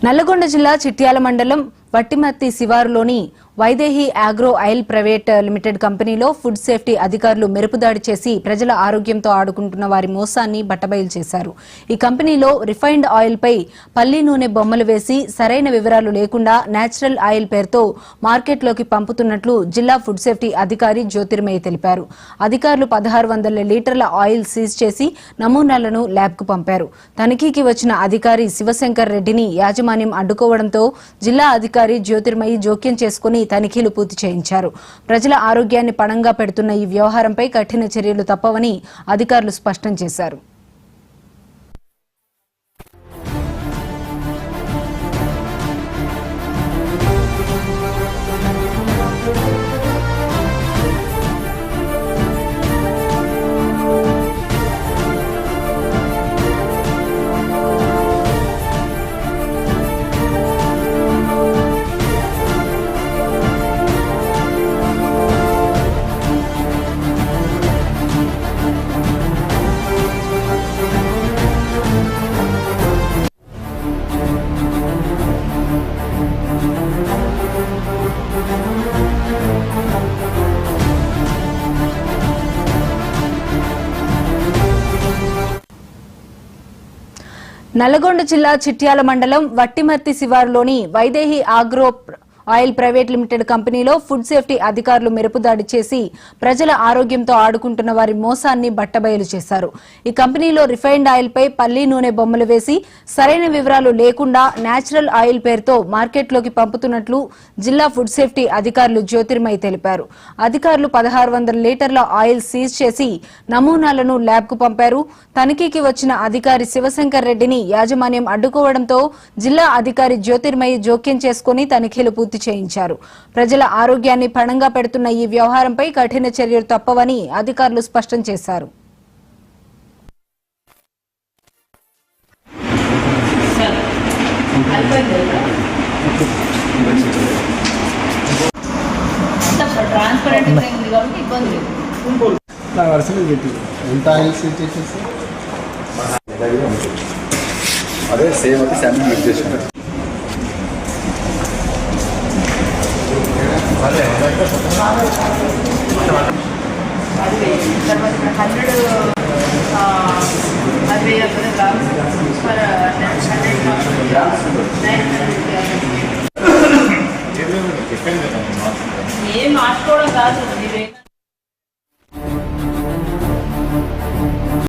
నల్లగొండ జిల్లా చిట్యాల మండలం వట్టిమర్తి శివారులోని Vaidehi agro oil private limited కంపెనీలో ఫుడ్ సేఫ్టీ అధికారులు మెరుపుదాడి చేసి ప్రజల ఆరోగ్యంతో ఆడుకుంటున్న వారి మోసాన్ని బట్టబయలు చేశారు. ఈ కంపెనీలో రిఫైన్డ్ ఆయిల్ పై పల్లి నూనె బొమ్మలు వేసి సరైన వివరాలు లేకుండా నేచురల్ ఆయిల్ పేరుతో మార్కెట్లోకి పంపుతున్నట్లు జిల్లా ఫుడ్ సేఫ్టీ అధికారి జ్యోతిర్మయి తెలిపారు. అధికారులు 1600 లీటర్ల ఆయిల్ సీజ్ చేసి నమూనాలను ల్యాబ్కు పంపారు. తనిఖీకి వచ్చిన అధికారి శివశంకర్ రెడ్డిని యాజమాన్యం అడ్డుకోవడంతో జిల్లా అధికారి జ్యోతిర్మయి జోక్యం చేసుకుని తనిఖీలు పూర్తి చేయించారు. ప్రజల ఆరోగ్యాన్ని పణంగా పెడుతున్న ఈ వ్యవహారంపై కఠిన చర్యలు తప్పవని అధికారులు స్పష్టం చేశారు. నల్లగొండ జిల్లా చిట్యాల మండలం వట్టిమర్తి శివారులోని Vaidehi agro oil private limited కంపెనీలో ఫుడ్ సేఫ్టీ అధికారులు మెరుపుదాడి చేసి ప్రజల ఆరోగ్యంతో ఆడుకుంటున్న వారి మోసాన్ని బట్టబయలు చేశారు. ఈ కంపెనీలో రిఫైన్డ్ ఆయిల్ పై పల్లి నూనె బొమ్మలు వేసి సరైన వివరాలు లేకుండా నేచురల్ ఆయిల్ పేరుతో మార్కెట్లోకి పంపుతున్నట్లు జిల్లా ఫుడ్ సేఫ్టీ అధికారులు జ్యోతిర్మయి తెలిపారు. అధికారులు 1600 లీటర్ల ఆయిల్ సీజ్ చేసి నమూనాలను ల్యాబ్కు పంపారు. తనిఖీకి వచ్చిన అధికారి శివశంకర్ రెడ్డిని యాజమాన్యం అడ్డుకోవడంతో జిల్లా అధికారి జ్యోతిర్మయి జోక్యం చేసుకుని తనిఖీలు పూర్తి చేయించారు. ప్రజల ఆరోగ్యాన్ని పణంగా పెడుతున్న ఈ వ్యవహారంపై కఠిన చర్యలు తప్పవని అధికారులు స్పష్టం చేశారు. అదే సేమ్ అయితే శాంపిల్ మిక్స్ చేసిన తర్వాత 100